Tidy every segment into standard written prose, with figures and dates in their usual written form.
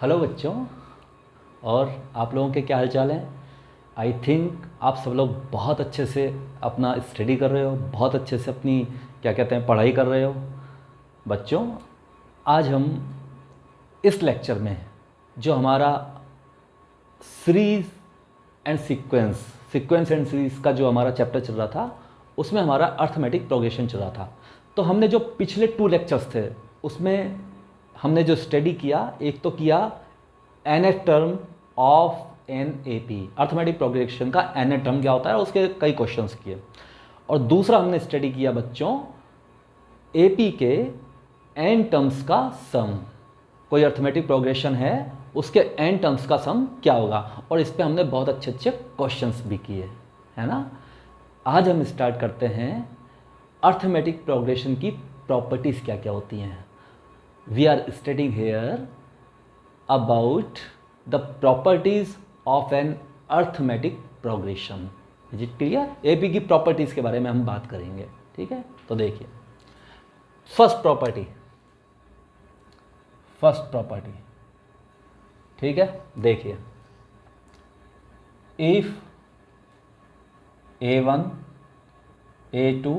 Hello बच्चों, और आप लोगों के क्या हाल चाल हैं। आई थिंक आप सब लोग बहुत अच्छे से अपना स्टडी कर रहे हो, बहुत अच्छे से अपनी क्या कहते हैं पढ़ाई कर रहे हो। बच्चों, आज हम इस लेक्चर में जो हमारा series and sequence and series का जो हमारा चैप्टर चल रहा था, उसमें हमारा अर्थमेटिक प्रोग्रेशन चल रहा था। तो हमने जो पिछले 2 लेक्चर्स थे उसमें हमने जो स्टडी किया, एक तो किया nth term of an A P, arithmetic progression का nth टर्म क्या होता है, उसके कई क्वेश्चंस किए। और दूसरा हमने स्टडी किया बच्चों ए पी के n टर्म्स का सम। कोई अर्थमेटिक प्रोग्रेशन है, उसके n टर्म्स का सम क्या होगा, और इस पे हमने बहुत अच्छे अच्छे क्वेश्चंस भी किए, है ना। आज हम स्टार्ट करते हैं अर्थमेटिक प्रोग्रेशन की प्रॉपर्टीज़ क्या क्या होती हैं। We are studying here about the properties of an arithmetic progression. Is it clear? AP की प्रॉपर्टीज़ के बारे में हम बात करेंगे, ठीक है। तो देखिए, फर्स्ट प्रॉपर्टी, ठीक है। देखिए, if A1, A2,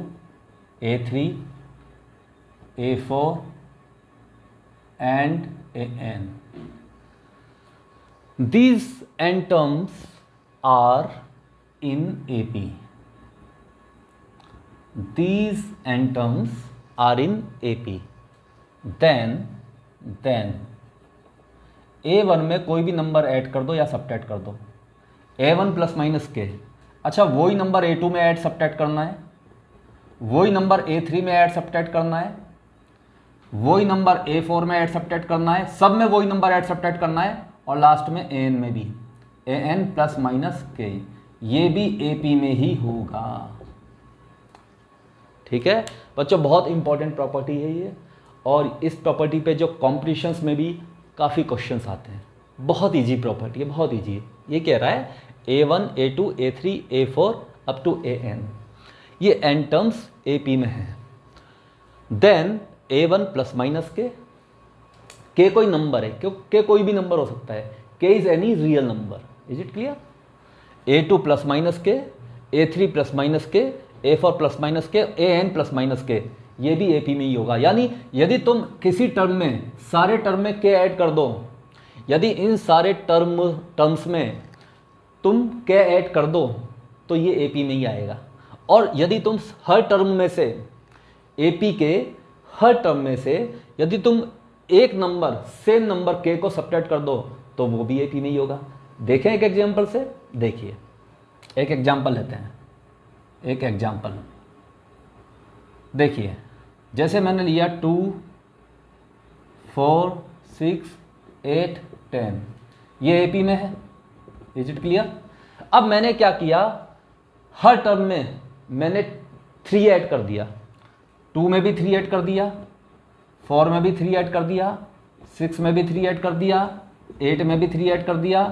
A3, A4 and AN, these n terms are in AP. These n terms are in AP. Then A1 में कोई भी नंबर ऐड कर दो या सब्ट्रैक्ट कर दो। A1 प्लस माइनस के, अच्छा वही नंबर A2 में ऐड सब्ट्रैक्ट करना है, वही नंबर A3 में ऐड सब्ट्रैक्ट करना है, वही नंबर A4 में ऐड सब्ट्रैक्ट करना है, सब में वही नंबर ऐड सब्ट्रैक्ट करना है, और लास्ट में AN में भी AN प्लस माइनस के, ये भी AP में ही होगा, ठीक है बच्चों। बहुत इंपॉर्टेंट प्रॉपर्टी है ये, और इस प्रॉपर्टी पे जो कॉम्पिटिशन्स में भी काफ़ी क्वेश्चंस आते हैं। बहुत इजी प्रॉपर्टी है, बहुत इजी है। ये कह रहा है A1, A2, A3, A4 up to AN, ये n टर्म्स AP में है। देन A1 प्लस माइनस के कोई नंबर है, के कोई भी नंबर हो सकता है, के is any real number. Is it clear? A2 plus minus के, A3 प्लस माइनस के, A4 प्लस माइनस के, AN प्लस माइनस के, ये भी AP में ही होगा। यानी यदि तुम किसी टर्म में सारे टर्म में के ऐड कर दो, यदि इन सारे टर्म्स में तुम के ऐड कर दो तो ये AP में ही आएगा। और यदि तुम हर टर्म में से, AP के हर टर्म में से यदि तुम एक नंबर सेम नंबर के को सब्ट्रैक्ट कर दो तो वो भी AP में ही होगा। देखें एक एग्जांपल से, देखिए एक एग्जांपल लेते हैं। एक एग्जांपल देखिए, जैसे मैंने लिया 2, 4, 6, 8, 10, ये AP में है। Is it clear? अब मैंने क्या किया, हर टर्म में मैंने 3 ऐड कर दिया। 2 में भी 3 ऐड कर दिया, 4 में भी 3 ऐड कर दिया, 6 में भी 3 ऐड कर दिया, 8 में भी 3 ऐड कर दिया,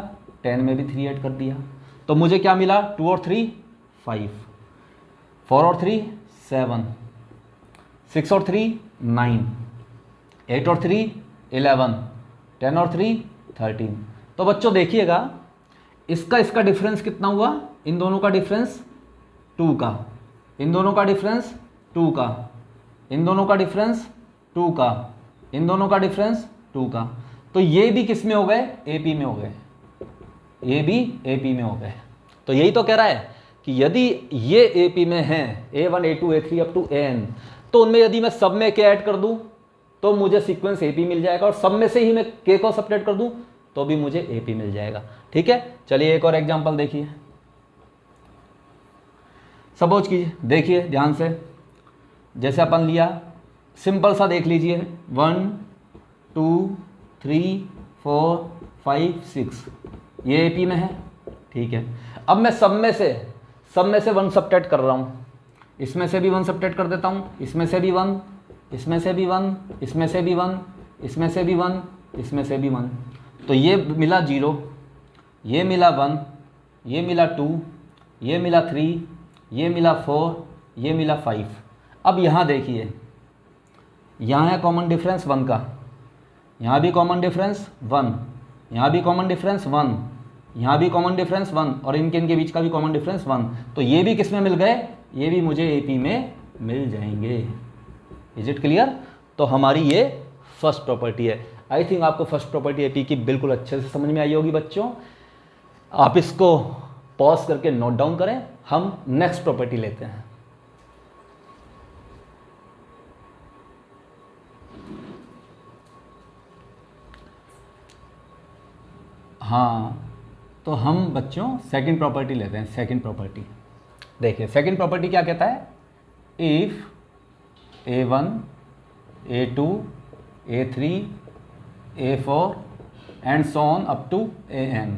10 में भी 3 ऐड कर दिया। तो मुझे क्या मिला, 2 और 3 5, 4 और 3 7, 6 और 3 9, 8 और 3 11, 10 और 3 13। तो बच्चों देखिएगा, इसका डिफरेंस कितना हुआ, इन दोनों का डिफरेंस 2 का, इन दोनों का डिफरेंस 2 का, इन दोनों का डिफरेंस 2 का, इन दोनों का डिफरेंस 2 का। तो ये भी किस में हो गए, AP में हो गए, ये भी AP में हो गए। तो यही तो कह रहा है कि यदि ये AP में हैं, A1, A2, A3 up to AN, तो उनमें यदि मैं सब में के ऐड कर दूं तो मुझे सीक्वेंस AP मिल जाएगा, और सब में से ही मैं के को सब्ट्रैक्ट कर दूं तो भी मुझे AP मिल जाएगा, ठीक है। चलिए एक और एग्जांपल देखिए, सपोज कीजिए, देखिए ध्यान से, जैसे अपन लिया सिंपल सा, देख लीजिए 1, 2, 3, 4, 5, 6, ये AP में है, ठीक है। अब मैं सब में से 1 सब्ट्रैक्ट कर रहा हूँ, इसमें से भी 1 सब्ट्रैक्ट कर देता हूँ, इसमें से भी 1, इसमें से भी 1, इसमें से भी 1, इसमें से भी 1, इसमें से भी 1। तो ये मिला 0, ये मिला 1, ये मिला 2, ये मिला 3, ये मिला 4, ये मिला 5। अब यहाँ देखिए, यहाँ है कॉमन डिफरेंस 1 का, यहाँ भी कॉमन डिफरेंस 1, यहाँ भी कॉमन डिफरेंस 1, यहाँ भी कॉमन डिफरेंस 1, और इनके बीच का भी कॉमन डिफरेंस 1। तो ये भी किस में मिल गए, ये भी मुझे AP में मिल जाएंगे। Is it clear? तो हमारी ये फर्स्ट प्रॉपर्टी है। आई थिंक आपको फर्स्ट प्रॉपर्टी AP की बिल्कुल अच्छे से समझ में आई होगी बच्चों। आप इसको पॉज करके नोट डाउन करें, हम नेक्स्ट प्रॉपर्टी लेते हैं। हाँ, तो हम बच्चों सेकंड प्रॉपर्टी लेते हैं। सेकंड प्रॉपर्टी देखिए, सेकंड प्रॉपर्टी क्या कहता है, if A1 A2 A3 A4 and so on up to AN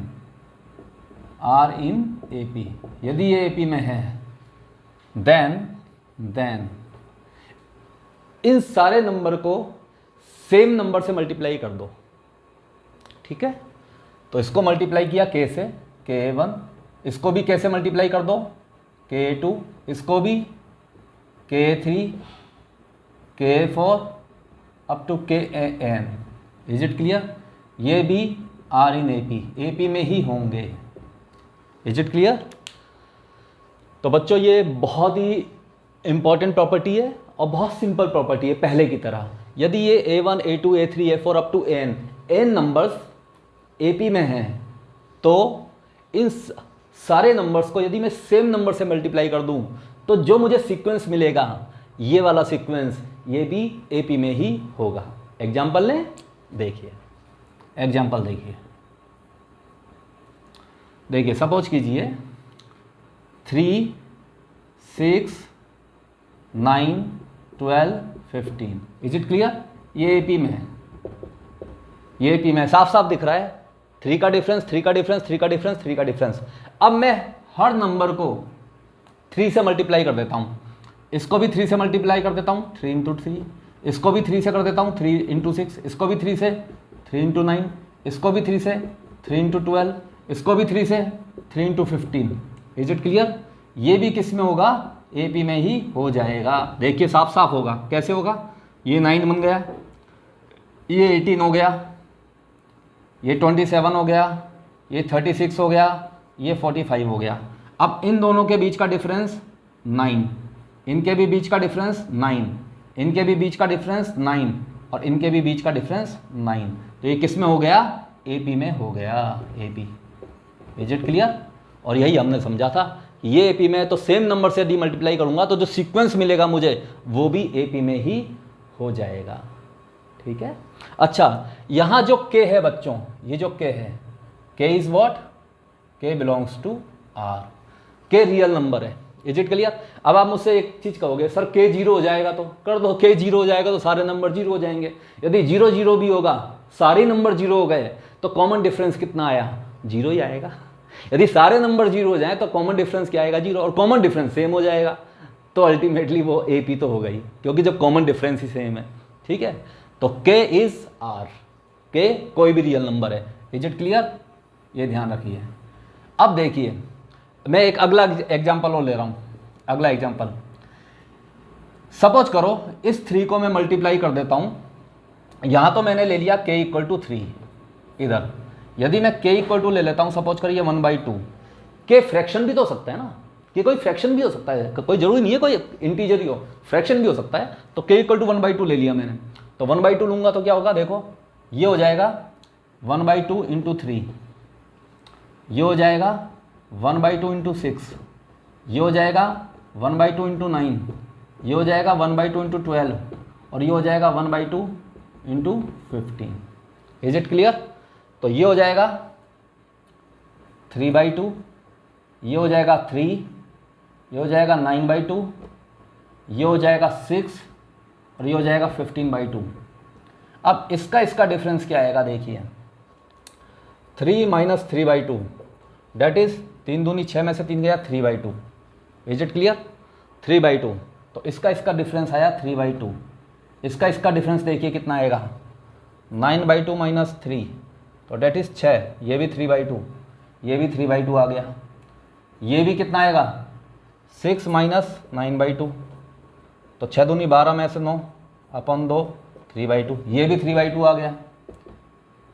are in AP, यदि ये AP में है, देन इन सारे नंबर को सेम नंबर से मल्टीप्लाई कर दो। ठीक है, तो इसको मल्टीप्लाई किया K से, KA1, इसको भी K से मल्टीप्लाई कर दो, KA2, इसको भी KA3 KA4 up to KAN। Is it clear? ये भी आर इन AP में ही होंगे। Is it clear? तो बच्चों ये बहुत ही इंपॉर्टेंट प्रॉपर्टी है और बहुत सिंपल प्रॉपर्टी है पहले की तरह। यदि ये A1 A2 A3 A4 up to n numbers AP में हैं, तो इन सारे नंबर्स को यदि मैं सेम नंबर से मल्टीप्लाई कर दूं, तो जो मुझे सीक्वेंस मिलेगा, ये वाला सीक्वेंस, ये भी AP में ही होगा। एग्जाम्पल लें, देखिए एग्जाम्पल देखिए सपोज कीजिए 3 6 9 12 15। Is it clear? ये AP में है, ये AP में साफ साफ दिख रहा है। 3 का डिफरेंस, 3 का डिफरेंस, 3 का डिफरेंस, 3 का डिफरेंस। अब मैं हर नंबर को 3 से मल्टीप्लाई कर देता हूँ। इसको भी 3 से मल्टीप्लाई कर देता हूँ, 3 इंटू 3। इसको भी 3 से कर देता हूँ, 3 इंटू 6। इसको भी 3 से, 3 इंटू 9। इसको भी 3 से, 3 इंटू 12। इसको भी 3 से, 3 इंटू 15। Is it clear? ये भी किस में होगा, AP में ही हो जाएगा। देखिए साफ साफ होगा। कैसे होगा? ये 9 बन गया, ये 18 हो गया, ये 27 हो गया, ये 36 हो गया, ये 45 हो गया। अब इन दोनों के बीच का डिफरेंस 9, इनके भी बीच का डिफरेंस 9, इनके भी बीच का डिफरेंस 9, और इनके भी बीच का डिफरेंस 9। तो ये किस में हो गया, AP में हो गया। AP। Is it clear? और यही हमने समझा था, ये AP में है तो सेम नंबर से यदि मल्टीप्लाई करूंगा तो जो सीक्वेंस मिलेगा मुझे वो भी AP में ही हो जाएगा। ठीक है। अच्छा, यहां जो K है बच्चों, ये जो K है, K is what, K belongs to R। K real number है। Is it clear? अब आप मुझसे एक चीज कहोगे, सर K 0 हो जाएगा, तो कर दो। K 0 हो जाएगा तो सारे नंबर 0 हो जाएंगे। यदि 0 0 भी होगा, सारे नंबर 0 हो गए, तो कॉमन डिफरेंस कितना आया, 0 ही आएगा। यदि सारे नंबर 0 हो जाए तो कॉमन डिफरेंस क्या आएगा, 0, और कॉमन डिफरेंस सेम हो जाएगा, तो अल्टीमेटली वो AP तो हो गई, क्योंकि जब कॉमन डिफरेंस ही सेम है। ठीक है, तो K इज R। K कोई भी रियल नंबर है। Is it clear? ये ध्यान रखिए। अब देखिए, मैं एक अगला एग्जांपल और ले रहा हूं। अगला एग्जांपल, सपोज करो इस 3 को मैं मल्टीप्लाई कर देता हूं। यहां तो मैंने ले लिया K इक्वल टू 3 इधर। यदि मैं K इक्वल टू ले लेता हूं, सपोज करिए 1/2। K फ्रैक्शन भी तो हो सकता है ना, कि कोई फ्रैक्शन भी हो सकता है, कोई जरूरी नहीं है कोई इंटीजर ही हो, फ्रैक्शन भी हो सकता है। तो K इक्वल टू 1/2 ले लिया मैंने, तो 1/2 लूंगा तो क्या होगा, देखो ये हो जाएगा 1/2 इंटू 3, ये हो जाएगा 1/2 इंटू 6, ये हो जाएगा 1/2 इंटू 9, ये हो जाएगा 1/2 इंटू 12, और ये हो जाएगा 1/2 इंटू 15। Is it clear? तो ये हो जाएगा 3/2, ये हो जाएगा 3, ये हो जाएगा 9/2, ये हो जाएगा 6, और ये हो जाएगा 15/2। अब इसका डिफरेंस क्या आएगा, देखिए 3 माइनस 3/2, डेट इज 3 दूनी 6 में से 3 गया, 3/2। Is it clear? 3/2। तो इसका डिफरेंस आया 3/2। इसका डिफरेंस देखिए कितना आएगा, 9/2 माइनस 3, तो डेट इज 6, ये भी 3/2, ये भी 3/2 आ गया। ये भी कितना आएगा, 6 माइनस 9/2, तो 6 दूनी 12 में से 9 अपन 2, 3/2, ये भी 3/2 आ गया।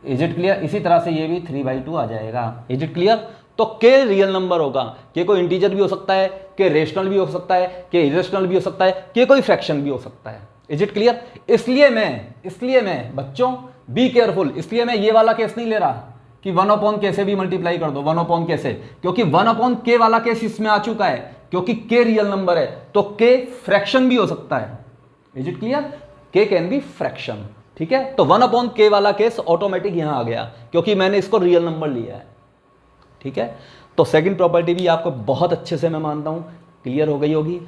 Is it clear? इसी तरह से ये भी 3/2 आ जाएगा। Is it clear? तो के रियल नंबर होगा, के कोई इंटीजर भी हो सकता है, के रेशनल भी हो सकता है, के इरेशनल भी हो सकता है, के कोई फ्रैक्शन भी हो सकता है। Is it clear? इसलिए मैं बच्चों बी केयरफुल, इसलिए मैं ये वाला केस नहीं ले रहा कि 1/k से भी मल्टीप्लाई कर दो, 1/k से, क्योंकि 1/k वाला केस इसमें आ चुका है, क्योंकि के रियल नंबर है तो के फ्रैक्शन भी हो सकता है। Is it clear? के कैन बी फ्रैक्शन। ठीक है, तो 1/k वाला केस ऑटोमेटिक यहां आ गया क्योंकि मैंने इसको रियल नंबर लिया है। ठीक है, तो सेकंड प्रॉपर्टी भी आपको बहुत अच्छे से मैं मानता हूं क्लियर हो गई होगी।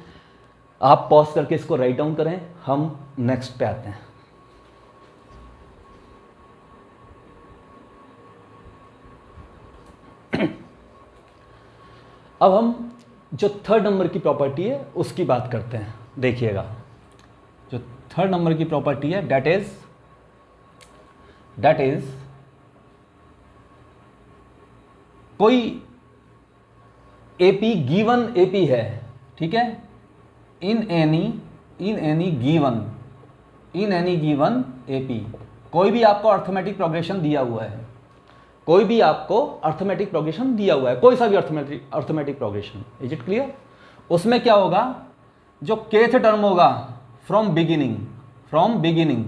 आप पॉज करके इसको राइट डाउन करें, हम नेक्स्ट पे आते हैं। अब हम जो थर्ड नंबर की प्रॉपर्टी है उसकी बात करते हैं। देखिएगा, जो थर्ड नंबर की प्रॉपर्टी है दैट इज कोई एपी गिवन एपी है, ठीक है, इन एनी गिवन एपी, कोई भी आपको अर्थमेटिक प्रोग्रेशन दिया हुआ है, कोई भी आपको अर्थमेटिक प्रोग्रेशन दिया हुआ है, कोई सा भी arithmetic progression. Is it clear? उसमें क्या होगा, जो केथ टर्म होगा from beginning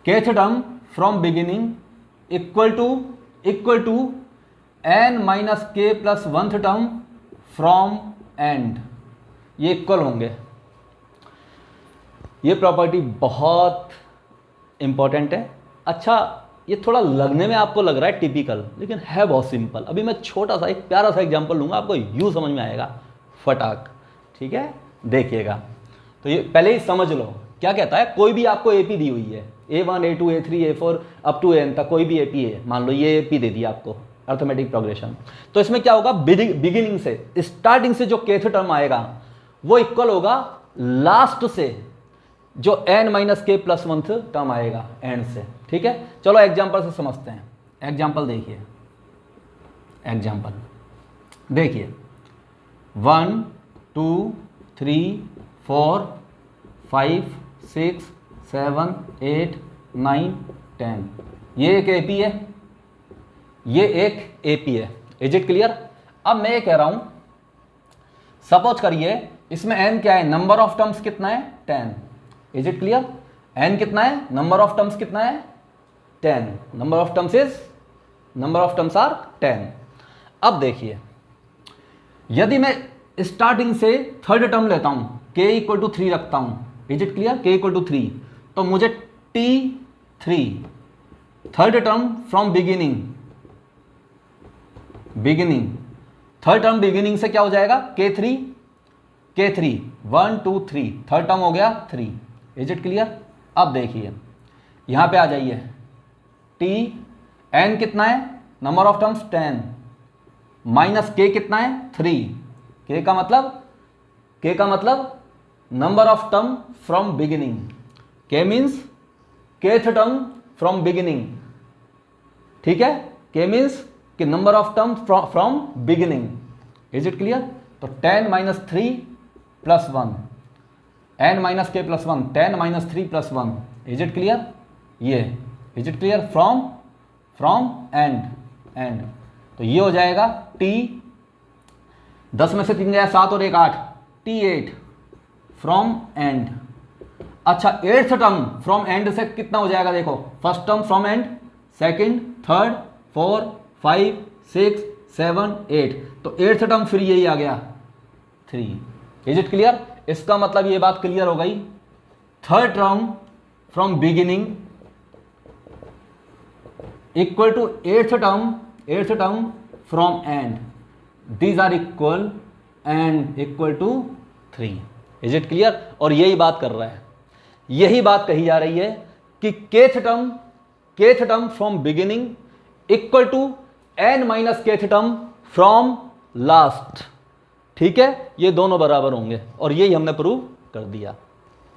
Kth term from beginning equal to n minus K plus 1th term from end, ये इक्वल होंगे। ये प्रॉपर्टी बहुत इंपॉर्टेंट है। अच्छा, ये थोड़ा लगने में आपको लग रहा है टिपिकल, लेकिन है बहुत सिंपल। अभी मैं छोटा सा एक प्यारा सा एग्जांपल लूंगा, आपको यूं समझ में आएगा फटाक। ठीक है, देखिएगा। तो ये पहले ही समझ लो क्या कहता है। कोई भी आपको एपी दी हुई है, A1 A2 A3 A4 up to n तक कोई भी एपी है, मान लो ये एपी दे दिया आपको अर्थमेटिक प्रोग्रेशन। तो इसमें क्या होगा, बिगिनिंग से, स्टार्टिंग से जो केथ टर्म आएगा वो इक्वल होगा लास्ट से जो n minus K plus 1th term आएगा एंड से। ठीक है, चलो एग्जांपल से समझते हैं। एग्जांपल देखिए, 1 2 3 4 5 6 7 8 9 10, ये एक एपी है, ये एक एपी है। Is it clear? अब मैं ये कह रहा हूं, सपोज करिए इसमें n क्या है, नंबर ऑफ टर्म्स कितना है, 10। Is it clear? n कितना है, नंबर ऑफ टर्म्स कितना है, 10। Number of terms are 10। अब देखिए, यदि मैं स्टार्टिंग से थर्ड टर्म लेता हूं, k इक्वल टू 3 रखता हूं, is it clear, k equal to 3, तो मुझे t3 third term from beginning third term beginning से क्या हो जाएगा, k3 1 2 3, थर्ड टर्म हो गया 3। Is it clear? अब देखिए यहां पे आ जाइए, n कितना है, number of terms 10 minus k कितना है, 3। k का मतलब number of term from beginning, k means kth term from beginning. ठीक है, k मीन्स कि number of term from beginning. Is it clear? तो 10 minus 3 plus 1, n minus K plus 1, 10 minus 3 plus 1। Is it clear? ये is it clear? From and, तो ये हो जाएगा t, 10 में से 3 गया 7 और 1 8, t8 फ्रॉम एंड। अच्छा, 8th टर्म फ्रॉम एंड से कितना हो जाएगा, देखो, first term from and, second, third, 4 5 6 7 8, तो 8th टर्म फिर यही आ गया 3। Is it clear? इसका मतलब ये बात क्लियर हो गई, third term from beginning equal to 8th term from end, these are equal and equal to 3। Is it clear? और यही बात कर रहा है, यही बात कही जा रही है कि kth term from beginning equal to n minus kth term from last. ठीक है, ये दोनों बराबर होंगे और यही हमने प्रूव कर दिया।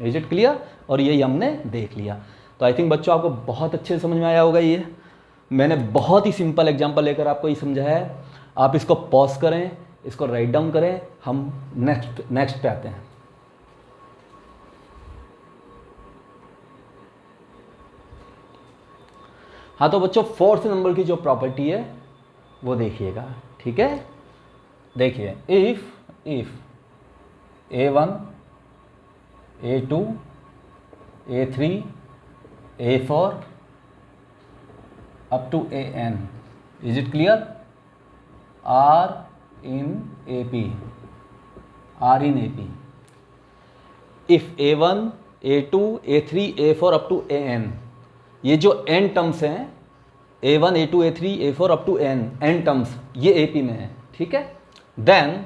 Is it clear? और यही हमने देख लिया। तो आई थिंक बच्चों आपको बहुत अच्छे से समझ में आया होगा। ये मैंने बहुत ही सिंपल एग्जांपल लेकर आपको ये समझाया है। आप इसको पॉज करें, इसको राइट डाउन करें, हम नेक्स्ट पे आते हैं। हाँ तो बच्चों फोर्थ नंबर की जो प्रॉपर्टी है वो देखिएगा, ठीक है। देखिए if A1 A2 A3 A4 up to AN, is it clear? R in AP, R in AP. If A1 A2 A3 A4 up to AN, ये जो n टर्म्स हैं A1 A2 A3 A4 up to n terms ये AP में है, ठीक है। Then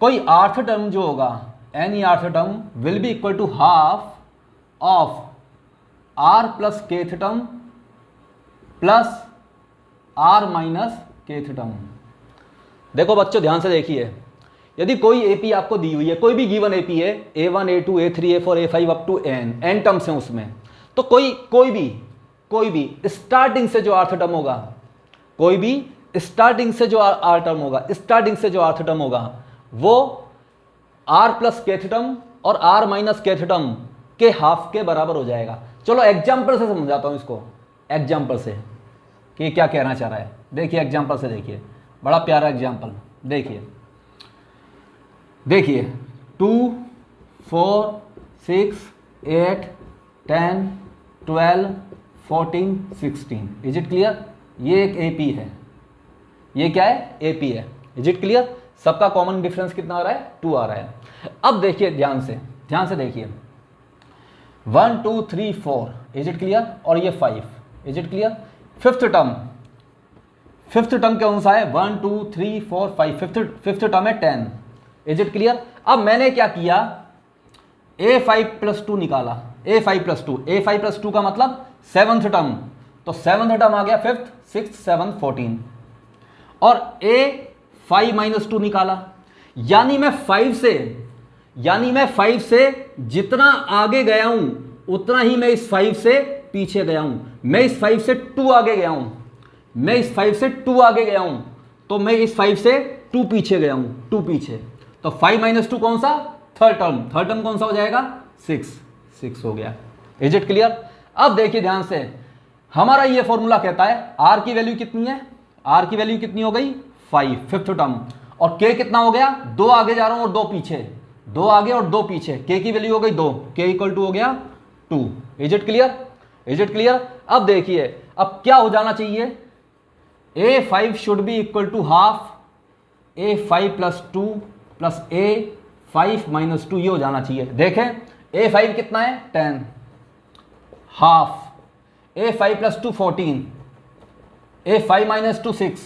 कोई आर्थ टर्म जो होगा any rth term will be equal to half of r plus kth term plus r minus kth term. देखो बच्चों ध्यान से देखिए, यदि कोई एपी आपको दी हुई है, कोई भी गिवन एपी है A1 A2 A3 A4 A5 up to n terms हैं उसमें, तो कोई भी स्टार्टिंग से जो आर्थ टर्म होगा, कोई भी स्टार्टिंग से जो आर टर्म होगा, स्टार्टिंग से जो आर्थ टर्म होगा वो r प्लस केथ टर्म और r माइनस केथ टर्म के हाफ के बराबर हो जाएगा। चलो एग्जाम्पल से समझाता हूं इसको, एग्जाम्पल से कि क्या कहना चाह रहा है। देखिए एग्जाम्पल से, देखिए बड़ा प्यारा एग्जाम्पल, देखिए 2 4 6 8 10 12 14 16, इज इट क्लियर? ये एक एपी है, ये क्या है? एपी है। Is it clear? सबका कॉमन डिफरेंस कितना आ रहा है? 2 आ रहा है। अब देखिए ध्यान से देखिए 1 2 3 4, इज इट क्लियर? और ये 5, is it clear? Fifth term कौन सा है? 1 2 3 4 5, फिफ्थ टर्म है 10, इज इट क्लियर? अब मैंने क्या किया, A5 प्लस 2 निकाला, A5 प्लस 2 का मतलब सेवंथ टर्म, तो सेवंथ टर्म आ गया 5th 6th 7th 14, और A5 माइनस 2 निकाला, यानी मैं 5 से जितना आगे गया हूं उतना ही मैं इस 5 से पीछे गया हूं। मैं इस 5 से 2 आगे गया हूं, तो मैं इस 5 से 2 पीछे गया हूं, 2 पीछे, तो 5 माइनस 2 कौन सा? थर्ड टर्म कौन सा हो जाएगा? 6 हो गया। Is it clear? अब देखिए ध्यान से, हमारा ये फॉर्मूला कहता है R की वैल्यू कितनी है? R की वैल्यू कितनी हो गई? 5, फिफ्थ टर्म, और K कितना हो गया? 2 आगे जा रहा हूं और 2 पीछे, 2 आगे और 2 पीछे, K की वैल्यू हो गई 2, K इक्वल टू हो गया 2। Is it clear? अब देखिए अब क्या हो जाना चाहिए, A5 should be equal to half A5 plus 2 plus A5 minus 2, ये हो जाना चाहिए। देखें A5 कितना है? 10, half A5 plus 2 14, A5 minus 2 6,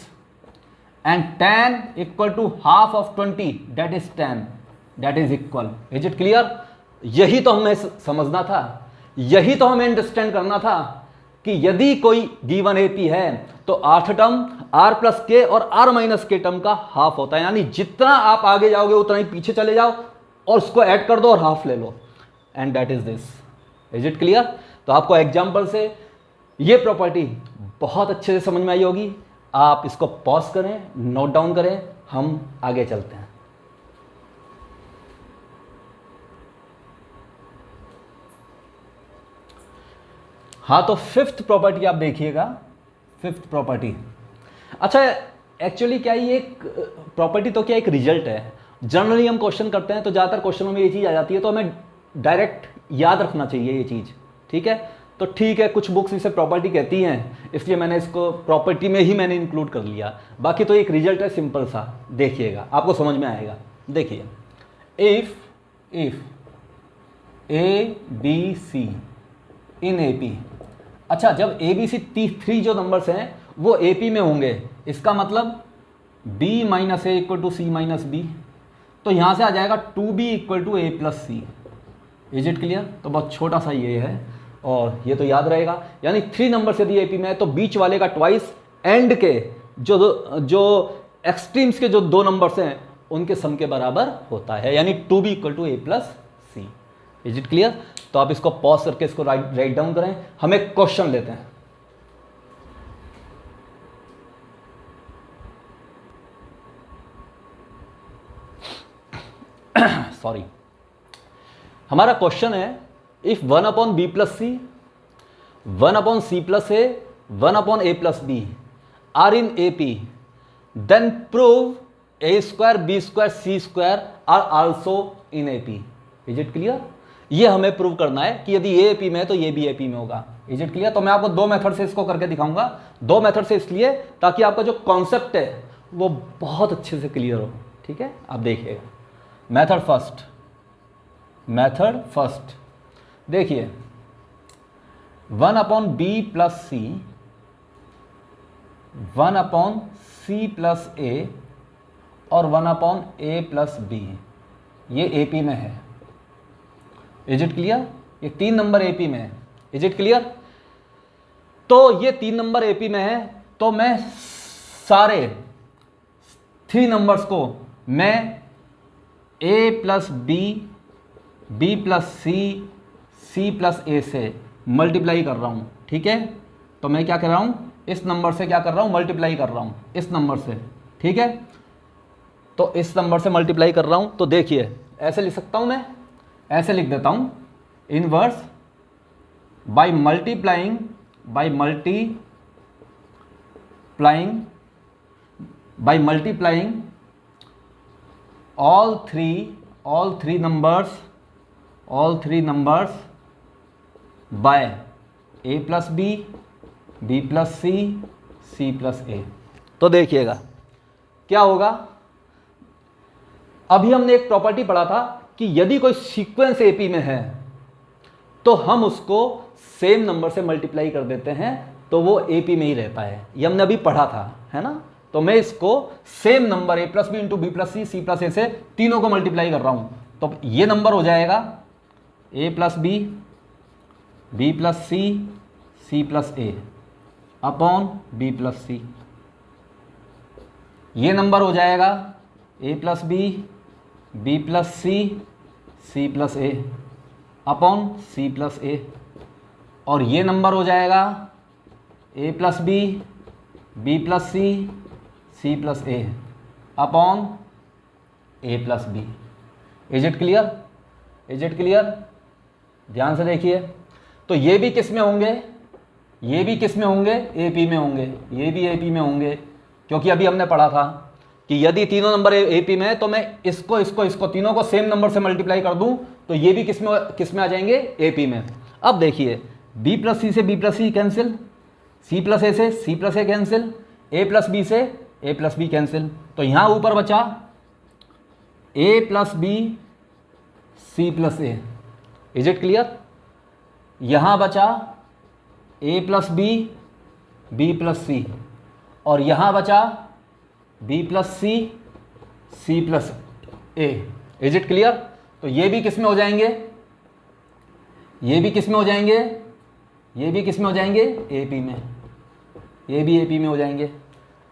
and 10 equal to half of 20, that is 10, that is equal. Is it clear? यही तो हमें समझना था, यही तो हमें अंडरस्टैंड करना था कि यदि कोई गिवन एपी है तो आर्थ टर्म r प्लस के और r माइनस के टर्म का हाफ होता है, यानी जितना आप आगे जाओगे उतना ही पीछे चले जाओ और उसको ऐड कर दो और हाफ ले लो, and that is this. Is it clear? तो आपको एग्जाम्पल से ये प्रॉपर्टी बहुत अच्छे से समझ में आई होगी। आप इसको पॉज करें, नोट डाउन करें, हम आगे चलते हैं। हाँ तो फिफ्थ प्रॉपर्टी आप देखिएगा, फिफ्थ प्रॉपर्टी। अच्छा एक्चुअली क्या ये एक प्रॉपर्टी तो क्या एक रिजल्ट है। जनरली हम क्वेश्चन करते हैं तो ज़्यादातर क्वेश्चनों में ये चीज़ आ जाती है, तो हमें डायरेक्ट याद रखना चाहिए ये चीज़, ठीक है। तो ठीक है, कुछ बुक्स इसे प्रॉपर्टी कहती हैं, इसलिए मैंने इसको प्रॉपर्टी में ही मैंने इंक्लूड कर लिया। बाकी तो एक रिजल्ट है सिंपल सा, देखिएगा आपको समझ में आएगा। देखिए इफ ABC इन AP, अच्छा जब ABC 3 जो नंबर्स हैं वो AP में होंगे, इसका मतलब B minus A equal to C minus B, तो यहाँ से आ जाएगा 2B equal to A plus C। Is it clear? तो बहुत छोटा सा ये है और ये तो याद रहेगा, यानी 3 नंबर्स यदि AP में है तो बीच वाले का ट्वाइस एंड के जो एक्सट्रीम्स के जो 2 नंबर्स हैं उनके सम के बराबर होता है, यानी 2B equal to A plus C। Is it clear? तो आप इसको पॉज करके इसको राइट डाउन करें। हम एक क्वेश्चन लेते हैं। सॉरी, हमारा क्वेश्चन है if 1 upon B plus C 1 upon C plus A, 1 upon A plus B are in A P, then prove A square B square C square are also in A P. Is it clear? ये हमें prove करना है कि यदि ये A P में है तो ये भी ए पी में होगा। Is it clear? तो मैं आपको दो मेथड से इसको करके दिखाऊंगा। दो मेथड से इसलिए ताकि आपका जो कॉन्सेप्ट है वो बहुत अच्छे से क्लियर हो। ठीक है, आप देखिएगा। मेथड फर्स्ट देखिए, 1 upon B plus C, 1 upon C plus A और 1 अपॉन ए प्लस बी, ये ए पी में है। Is it clear? ये 3 नंबर ए पी में है। Is it clear? तो ये 3 नंबर ए पी में है, तो मैं सारे 3 नंबर्स को मैं ए plus B, B plus C, C plus A से मल्टीप्लाई कर रहा हूँ। ठीक है, तो मैं क्या कर रहा हूँ, इस नंबर से क्या कर रहा हूँ, मल्टीप्लाई कर रहा हूँ इस नंबर से। ठीक है, तो इस नंबर से मल्टीप्लाई कर रहा हूँ। तो देखिए ऐसे लिख सकता हूँ, मैं ऐसे लिख देता हूँ, inverse by multiplying all three numbers by a plus b, b plus c, c plus a। तो देखिएगा क्या होगा। अभी हमने एक प्रॉपर्टी पढ़ा था कि यदि कोई सीक्वेंस एपी में है तो हम उसको सेम नंबर से मल्टीप्लाई कर देते हैं तो वो एपी में ही रहता है। ये हमने अभी पढ़ा था, है ना। तो मैं इसको same number A plus B into B plus C, C plus A से तीनों को मल्टीप्लाई कर रहा हूं। तो ये नंबर हो जाएगा A plus B, B plus C, C plus A upon B plus C. ये नंबर हो जाएगा A plus B, B plus C, C plus A upon C plus A. और ये नंबर हो जाएगा A plus B, B plus C, C plus A upon A plus B. Is it clear? Is it clear? ध्यान से देखिए। तो ये भी किस में होंगे, ये भी किस में होंगे, एपी में होंगे, ये भी एपी में होंगे, क्योंकि अभी हमने पढ़ा था कि यदि तीनों नंबर एपी में है तो मैं इसको तीनों को सेम नंबर से मल्टीप्लाई कर दूं तो ये भी किस में आ जाएंगे, एपी में। अब देखिए, बी प्लस सी से B plus C cancel, C plus A से C plus A cancel, A plus B से ए प्लस बी कैंसिल। तो यहां ऊपर बचा A plus B, C plus A. Is it clear? यहां बचा A plus B, B plus C, और यहां बचा B plus C, C plus A. Is it clear? तो ये भी किस में हो जाएंगे, ये भी किस में हो जाएंगे, ये भी किस में हो जाएंगे, एपी में। ये भी एपी में हो जाएंगे।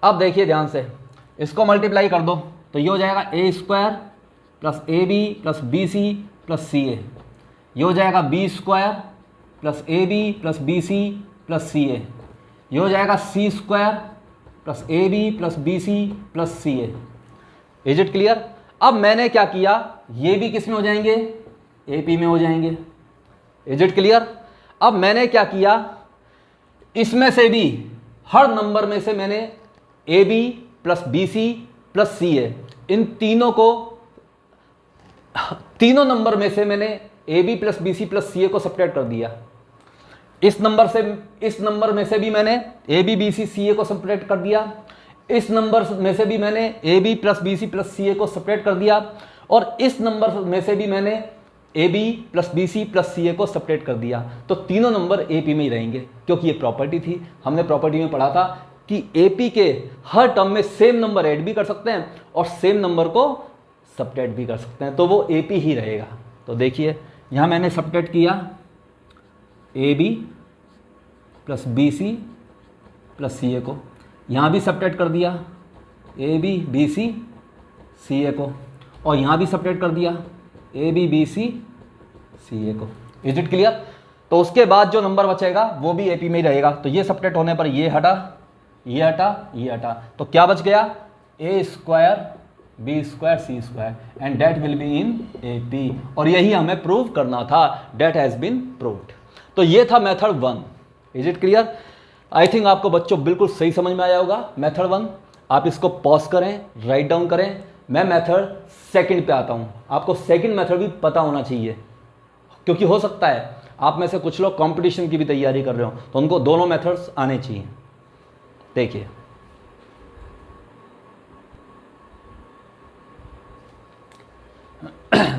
अब देखिए ध्यान से, इसको मल्टीप्लाई कर दो तो ये हो जाएगा A square plus A B plus B C plus C A. ये हो जाएगा B square plus A B plus B C plus C A. ये हो जाएगा C square plus A B plus B C plus C A. Is it clear? अब मैंने क्या किया, ये भी किस में हो जाएंगे, एपी में हो जाएंगे। Is it clear? अब मैंने क्या किया, इसमें से भी हर नंबर में से मैंने A B plus B C plus C A, इन तीनों को, तीनों नंबर में से मैंने A B plus B C plus C A को सेपरेट कर दिया। इस नंबर में से भी मैंने A B B C C A को सेपरेट कर दिया। इस नंबर में से भी मैंने A B plus B C plus C A को सेपरेट कर दिया। और इस नंबर में से भी मैंने A B plus B C plus C A को सेपरेट कर दिया। तो तीनों नंबर ए पी में ही रहेंगे, क्योंकि ये प्रॉपर्टी थी। हमने प्रॉपर्टी में पढ़ा था कि ए पी के हर टर्म में सेम नंबर ऐड भी कर सकते हैं और सेम नंबर को सब्ट्रैक्ट भी कर सकते हैं, तो वो ए पी ही रहेगा। तो देखिए यहाँ मैंने सब्ट्रैक्ट किया A B plus B C plus C A को, यहाँ भी सब्ट्रैक्ट कर दिया A B B C C A को, और यहाँ भी सब्ट्रैक्ट कर दिया A B B C C A को। Is it clear? तो उसके बाद जो नंबर बचेगा वो भी ए पी में ही रहेगा। तो ये सब्ट्रैक्ट होने पर ये हटा, ये हटा, ये हटा, तो क्या बच गया, A square B square C square, and that will be in A P. और यही हमें प्रूव करना था, डेट हैज़ बीन प्रूव्ड। तो ये था method 1। Is it clear? I think आपको बच्चों बिल्कुल सही समझ में आया होगा मेथड 1। आप इसको पॉज करें, राइट डाउन करें। मैं मेथड सेकंड पे आता हूँ। आपको सेकंड मेथड भी पता होना चाहिए, क्योंकि हो सकता है आप में से कुछ लोग कंपटीशन की भी तैयारी कर रहे हो, तो उनको दोनों मेथड्स आने चाहिए। देखिए,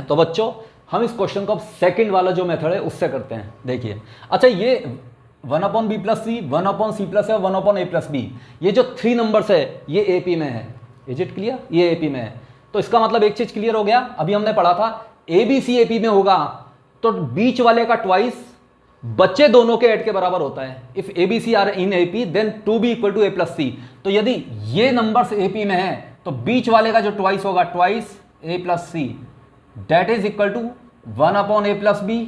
तो बच्चों हम इस क्वेश्चन को अब सेकंड वाला जो मेथड है उससे करते हैं। देखिए, अच्छा ये 1/b+c, 1/c+ है, 1/a+b, ये जो 3 नंबर्स है ये AP में है। Is it clear? ये AP में है। तो इसका मतलब एक चीज क्लियर हो गया। अभी हमने पढ़ा था ABC AP में होगा तो बीच वाले का ट्वाइस बच्चे दोनों के ऐड के बराबर होता है। If ABC are in AP then 2b = a+c। तो यदि ये नंबर्स AP में है तो बीच वाले का जो ट्वाइस होगा, twice a+c, that is equal to 1/a+b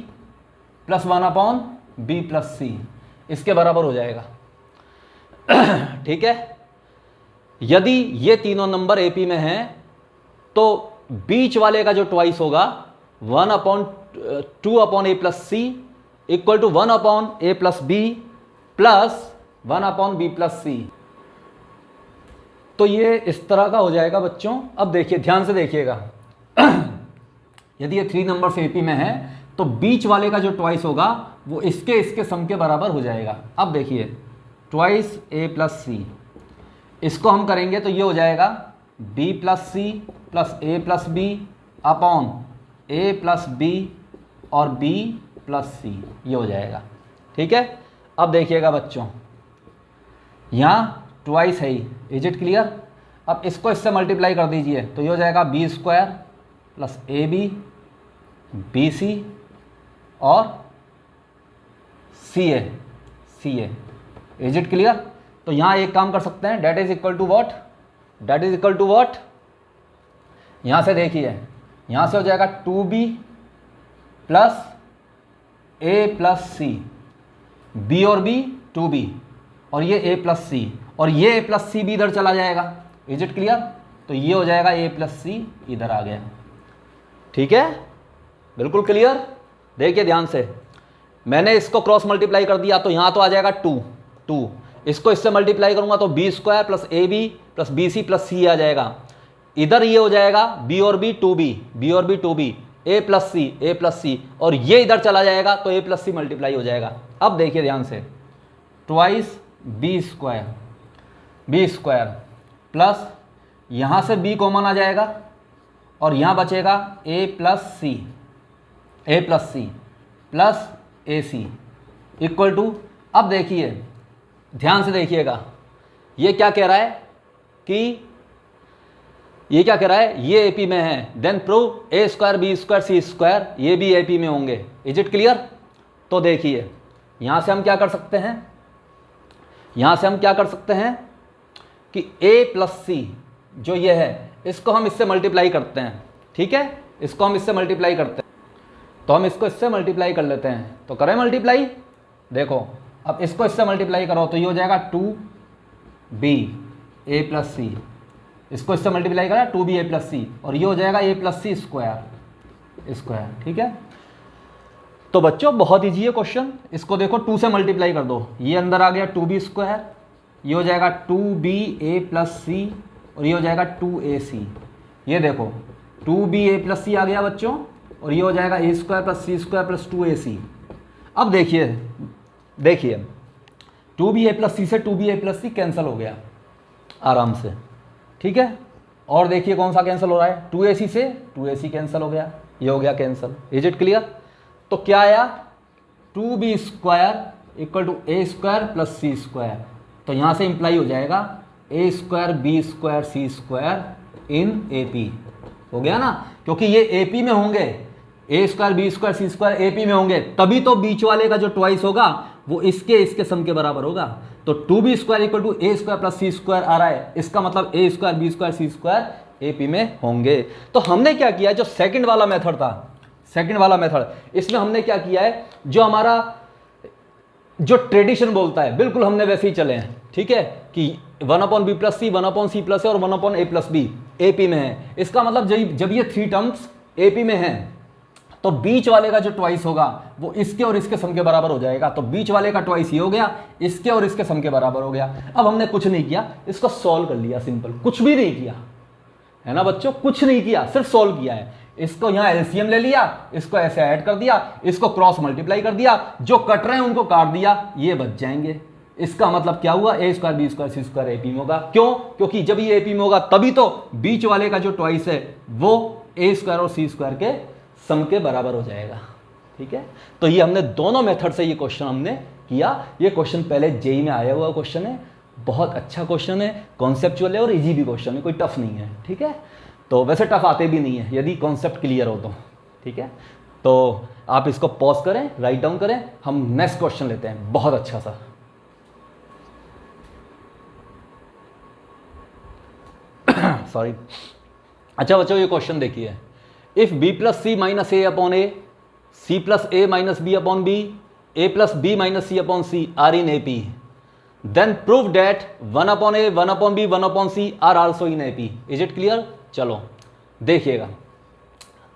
+ 1/b+c, इसके बराबर हो जाएगा। ठीक है? यदि ये तीनों नंबर AP में हैं तो बीच वाले का जो ट्वाइस होगा 1/2/a+c equal to 1/a+b + 1/b+c। तो ये इस तरह का हो जाएगा बच्चों। अब देखिए, ध्यान से देखिएगा। यदि ये 3 नंबर AP में है तो बीच वाले का जो ट्वाइस होगा वो इसके सम के बराबर हो जाएगा। अब देखिए, ट्वाइस a+c, इसको हम करेंगे तो ये हो जाएगा b+c + a+b अपॉन a+b और b+c, ये हो जाएगा। ठीक है? अब देखिएगा बच्चों, यहाँ ट्वाइस है ही। Is it clear? अब इसको इससे मल्टीप्लाई कर दीजिए तो ये हो जाएगा b² + ab bc और ca। Is it clear? तो यहाँ एक काम कर सकते हैं, that is equal to what, that is equal to what, यहाँ से देखिए, यहाँ से हो जाएगा 2b + a+c, b और b 2b और ये a+c और ये a+c भी इधर चला जाएगा। Is it clear? तो ये हो जाएगा a+c इधर आ गया। ठीक है? बिल्कुल क्लियर? देखिए ध्यान से, मैंने इसको क्रॉस मल्टीप्लाई कर दिया तो यहाँ तो आ जाएगा 2, इसको इससे मल्टीप्लाई करूंगा तो b² + ab + bc + c आ जाएगा। इधर ये हो जाएगा b और b 2b, b और b 2b, a+c और ये इधर चला जाएगा तो a+c मल्टीप्लाई हो जाएगा। अब देखिए ध्यान से, ट्वाइस b² प्लस यहाँ से b कॉमन आ जाएगा और यहाँ बचेगा a+c plus ac equal to, अब देखिए ध्यान से देखिएगा, ये क्या कह रहा है कि ये क्या कह रहा है, ये AP में है, then prove a² b² c² ये भी AP में होंगे। Is it clear? तो देखिए यहाँ से हम क्या कर सकते हैं, यहाँ से हम क्या कर सकते हैं कि a+c जो ये है इसको हम इससे मल्टीप्लाई करते हैं। ठीक है? इसको हम इससे मल्टीप्लाई करते हैं, तो हम इसको इससे मल्टीप्लाई कर लेते हैं। तो करें मल्टीप्लाई, देखो अब इसको इससे मल्टीप्लाई करो तो ये हो जाएगा 2b a+c, इसको इससे मल्टीप्लाई करा 2b a+c और ये हो जाएगा a+c स्क्वायर। ठीक है? तो बच्चों बहुत ईजी है क्वेश्चन। इसको देखो 2 से मल्टीप्लाई कर दो, ये अंदर आ गया 2b², ये हो जाएगा 2b a+c और ये हो जाएगा 2ac। ये देखो 2b a+c आ गया बच्चों और ये हो जाएगा a² + c² + 2ac। अब देखिए 2b a+c से 2b a+c कैंसिल हो गया आराम से। ठीक है? और देखिए कौन सा कैंसिल हो रहा है, 2ac से 2ac कैंसिल हो गया, ये हो गया कैंसिल। Is it clear? तो क्या आया, 2b² = a² + c²। तो यहाँ से इंप्लाई हो जाएगा a² b² c² इन AP। हो गया ना? क्योंकि ये AP में होंगे, a² b² c² AP में होंगे, तभी तो बीच वाले का जो ट्वाइस होगा वो इसके सम के बराबर होगा। तो 2b² = a² + c² आ रहा है, इसका मतलब a² b² c² AP में होंगे। तो हमने क्या किया, जो सेकंड वाला मेथड था, सेकंड वाला मेथड, इसमें हमने क्या किया है, जो हमारा जो ट्रेडिशन बोलता है बिल्कुल हमने वैसे ही चले हैं। ठीक है? कि 1/b+c, 1/c+a और 1/a+b AP में है। इसका मतलब जब ये 3 टर्म्स AP में हैं तो बीच वाले का जो ट्वाइस होगा वो इसके और इसके सम के बराबर हो जाएगा। तो बीच वाले का ट्वाइस ये हो गया, इसके और इसके सम के बराबर हो गया। अब हमने कुछ नहीं किया, इसको सॉल्व कर लिया, सिंपल, कुछ भी नहीं किया है ना बच्चों, कुछ नहीं किया, सिर्फ सॉल्व किया है। इसको यहाँ एलसीएम ले लिया, इसको ऐसे ऐड कर दिया, इसको क्रॉस मल्टीप्लाई कर दिया, जो कट रहे हैं उनको काट दिया, ये बच जाएंगे। इसका मतलब क्या हुआ, ए square B square C square AP में होगा। क्यों? क्योंकि जब ये एपी में होगा तभी तो बीच वाले का जो ट्वाइस है वो ए स्क्वायर और सी स्क्वायर के सम के बराबर हो जाएगा। ठीक है, तो ये हमने दोनों मेथड से ये क्वेश्चन हमने किया। ये क्वेश्चन पहले जेई में आया हुआ क्वेश्चन है, बहुत अच्छा क्वेश्चन है, कॉन्सेप्चुअल है और इजी भी क्वेश्चन है, कोई टफ नहीं है। ठीक है, तो वैसे टफ आते भी नहीं है यदि कॉन्सेप्ट क्लियर हो तो। ठीक है, तो आप इसको पॉज करें, राइट डाउन करें, हम नेक्स्ट क्वेश्चन लेते हैं, बहुत अच्छा सा। सॉरी। अच्छा बच्चों, ये क्वेश्चन देखिए, if B plus C minus A upon A, C plus A minus B upon B, A plus B minus C upon C are in AP, then prove that 1 upon A, 1 upon B, 1 upon C are also in AP. Is it clear? चलो देखिएगा,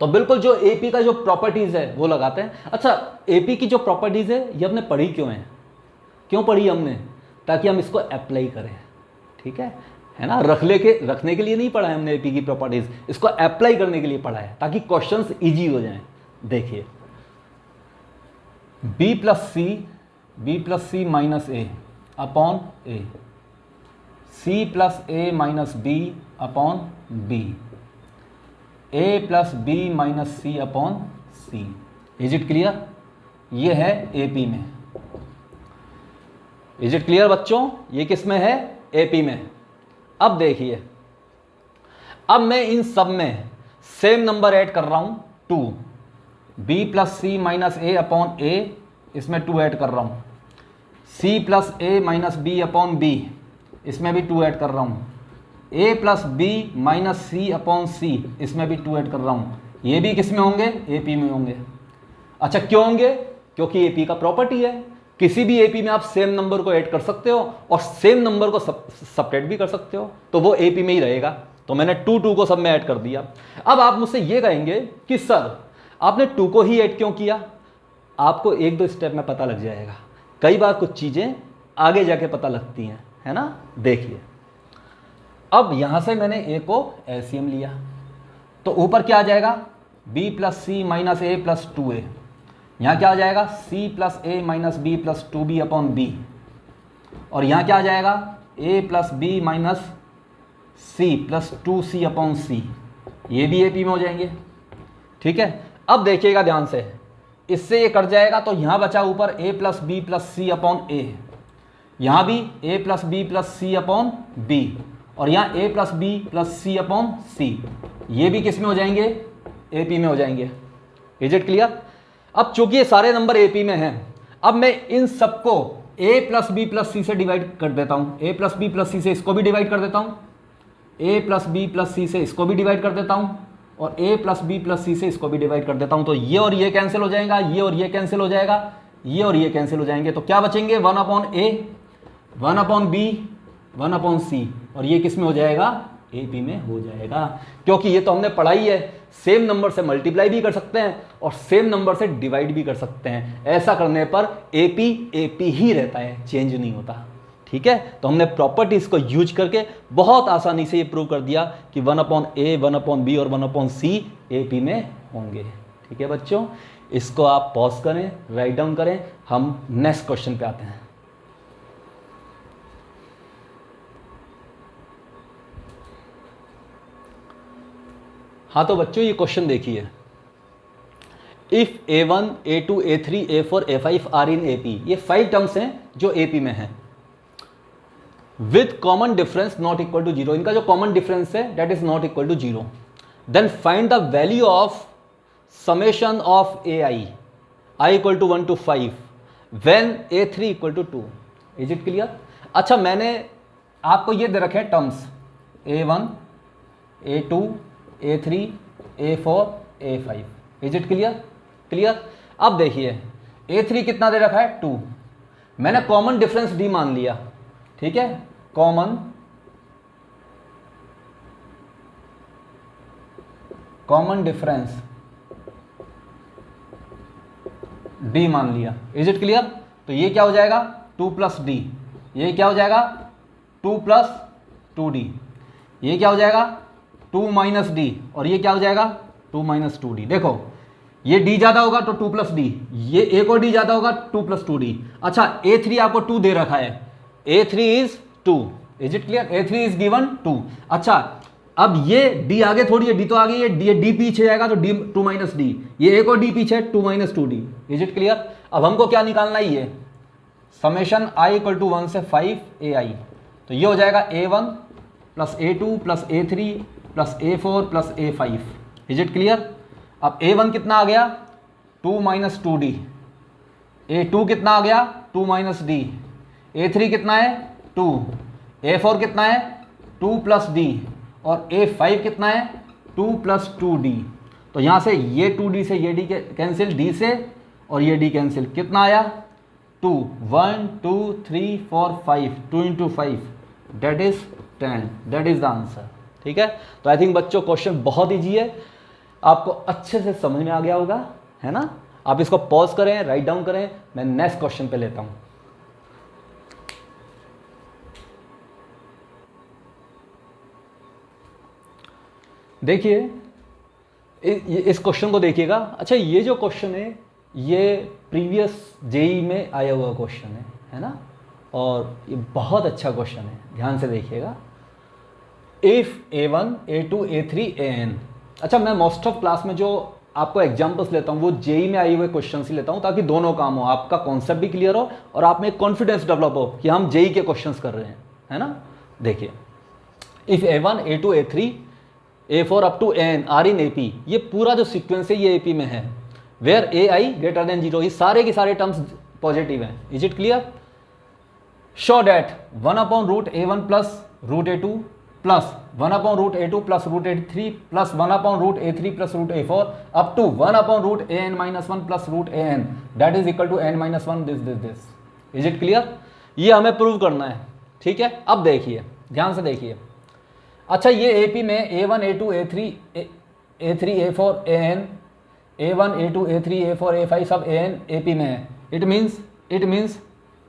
तो बिल्कुल जो AP का जो properties है वो लगाते हैं। अच्छा, एपी की जो प्रॉपर्टीज है ये हमने पढ़ी क्यों है, क्यों पढ़ी हमने? ताकि हम इसको अप्लाई करें। ठीक है ना, रखने के लिए नहीं पढ़ा है हमने एपी की प्रॉपर्टीज, इसको अप्लाई करने के लिए पढ़ा है ताकि क्वेश्चंस इजी हो जाएं। देखिए, B plus C minus A upon A, C plus A minus B upon B, A plus B minus C upon C. Is it clear? ये है एपी में। इज इट क्लियर बच्चों? ये किस में है? एपी में। अब देखिए, अब मैं इन सब में सेम नंबर ऐड कर रहा हूं 2, B plus C minus A upon ए, इसमें 2 ऐड कर रहा हूं, सी plus A minus B upon B, इसमें भी 2 ऐड कर रहा हूं, ए plus B minus C upon सी, इसमें भी 2 ऐड कर रहा हूं। ये भी किस में होंगे? एपी में होंगे। अच्छा, क्यों होंगे? क्योंकि एपी का प्रॉपर्टी है, किसी भी एपी में आप सेम नंबर को ऐड कर सकते हो और सेम नंबर को सपरेट भी कर सकते हो, तो वो एपी में ही रहेगा। तो मैंने 2 को सब में ऐड कर दिया। अब आप मुझसे ये कहेंगे कि सर आपने 2 को ही ऐड क्यों किया? आपको 1-2 स्टेप में पता लग जाएगा, कई बार कुछ चीजें आगे जाके पता लगती हैं, है ना। देखिए, अब यहां से मैंने ए को एलसीएम लिया, तो ऊपर क्या आ जाएगा? B plus C minus A plus 2a, यहाँ क्या आ जाएगा? C plus A minus B plus 2b upon B, और यहाँ क्या आ जाएगा? A plus B minus C plus 2c upon C. ये भी एपी में हो जाएंगे। ठीक है, अब देखिएगा ध्यान से, इससे ये कट जाएगा तो यहाँ बचा ऊपर ए प्लस बी प्लस सी अपॉन ए, यहाँ भी ए प्लस बी प्लस सी अपॉन बी, और यहाँ ए प्लस बी प्लस सी अपॉन सी। ये भी किस में हो जाएंगे? एपी में हो जाएंगे। Is it clear? अब चूंकि ये सारे नंबर एपी में हैं, अब मैं इन सबको ए प्लस बी प्लस सी से डिवाइड कर देता हूं। ए प्लस बी प्लस सी से इसको भी डिवाइड कर देता हूं, ए प्लस बी प्लस सी से इसको भी डिवाइड कर देता हूं, और ए प्लस बी प्लस सी से इसको भी डिवाइड कर देता हूं। तो ये और ये कैंसिल हो जाएगा, ये और ये कैंसिल हो जाएगा, ये और ये कैंसिल हो जाएंगे। तो क्या बचेंगे? 1 upon A, 1 upon B, 1 upon सी, और ये किस में हो जाएगा? एपी में हो जाएगा। क्योंकि ये तो हमने पढ़ाई है, सेम नंबर से मल्टीप्लाई भी कर सकते हैं और सेम नंबर से डिवाइड भी कर सकते हैं। ऐसा करने पर एपी एपी ही रहता है, चेंज नहीं होता। ठीक है, तो हमने प्रॉपर्टीज को यूज करके बहुत आसानी से ये प्रूव कर दिया कि 1 अपॉन ए, 1 अपॉन बी और 1 अपॉन सी एपी में होंगे। ठीक है बच्चों, इसको आप पॉज करें, राइट डाउन करें, हम नेक्स्ट क्वेश्चन पे आते हैं। हाँ तो बच्चों, ये क्वेश्चन देखिए, if A1, A2, A3, A4, A5 are in AP, ये 5 टर्म्स हैं जो AP में हैं, with common difference not equal to 0, इनका जो कॉमन डिफरेंस है that is not equal to 0, then find the value of summation of AI, I equal to 1 to 5 when A3 equal to 2। Is it clear? अच्छा, मैंने आपको ये दे रखे हैं terms A1, A2, A3, A4, A5। Is it clear? Clear. अब देखिए, A3 कितना दे रखा है? 2। मैंने कॉमन डिफरेंस D मान लिया। ठीक है, कॉमन डिफरेंस डी मान लिया। Is it clear? तो ये क्या हो जाएगा 2 प्लस डी, ये क्या हो जाएगा 2 प्लस 2d, ये क्या हो जाएगा 2 माइनस डी, और ये क्या हो जाएगा 2 माइनस 2d। देखो ये d ज़्यादा होगा तो 2 प्लस डी, ये एक और d ज़्यादा होगा 2 प्लस 2d। अच्छा a3 आपको 2 दे रखा है, a3 is 2। Is it clear? a3 is given 2। अच्छा अब ये d आगे थोड़ी है, d तो आगे है, d पीछे जाएगा तो d 2 माइनस डी, ये एक और d पीछे है 2 minus 2d। Is it clear? अब हमको क्या निकालना है, ये समेशन i इक्वल टू 1 से 5ai, तो ये हो जाएगा a1 plus a2 plus a3 plus a4 plus a5। Is it clear? अब a1 कितना आ गया 2 माइनस 2d, a2 कितना आ गया 2 माइनस डी, a3 कितना है 2, a4 कितना है 2 प्लस डी, और a5 कितना है 2 प्लस 2d। तो यहाँ से ये 2d से ये d कैंसिल, d से और ये d कैंसिल, कितना आया 2, 1 2 3 4 5, 2 into 5 that is 10, that is the answer. ठीक है, तो आई थिंक बच्चों क्वेश्चन बहुत ईजी है, आपको अच्छे से समझ में आ गया होगा, है ना। आप इसको पॉज करें, राइट डाउन करें, मैं नेक्स्ट क्वेश्चन पे लेता हूं। देखिए इस क्वेश्चन को देखिएगा। अच्छा ये जो क्वेश्चन है ये प्रीवियस जेई में आया हुआ क्वेश्चन है ना, और ये बहुत अच्छा क्वेश्चन है, ध्यान से देखिएगा। If a1 a2 a3 an। अच्छा मैं मोस्ट ऑफ क्लास में जो आपको एग्जाम्पल्स लेता हूँ वो जेई में आए हुए क्वेश्चन ही लेता हूँ, ताकि दोनों काम हो, आपका कॉन्सेप्ट भी क्लियर हो और आप में कॉन्फिडेंस डेवलप हो कि हम जेई के क्वेश्चंस कर रहे हैं, है ना। देखिए if a1 a2 a3 a4 up to an are in AP, ये पूरा जो सीक्वेंस है ये AP में है, वेयर ai ग्रेटर देन 0, ये सारे के सारे टर्म्स पॉजिटिव हैं। Is it clear? Show that 1 upon root a1 plus root a2 plus 1 upon root a2 plus root a3 plus 1 upon root a3 plus root a4 up to 1 upon root an minus 1 plus root an that is equal to n minus 1 this. Is it clear? ये हमें prove करना है, ठीक है। अब देखिए ध्यान से देखिए। अच्छा ये AP में a1 a2 a3 a4 an, a1 a2 a3 a4 a5 सब an AP में है। It means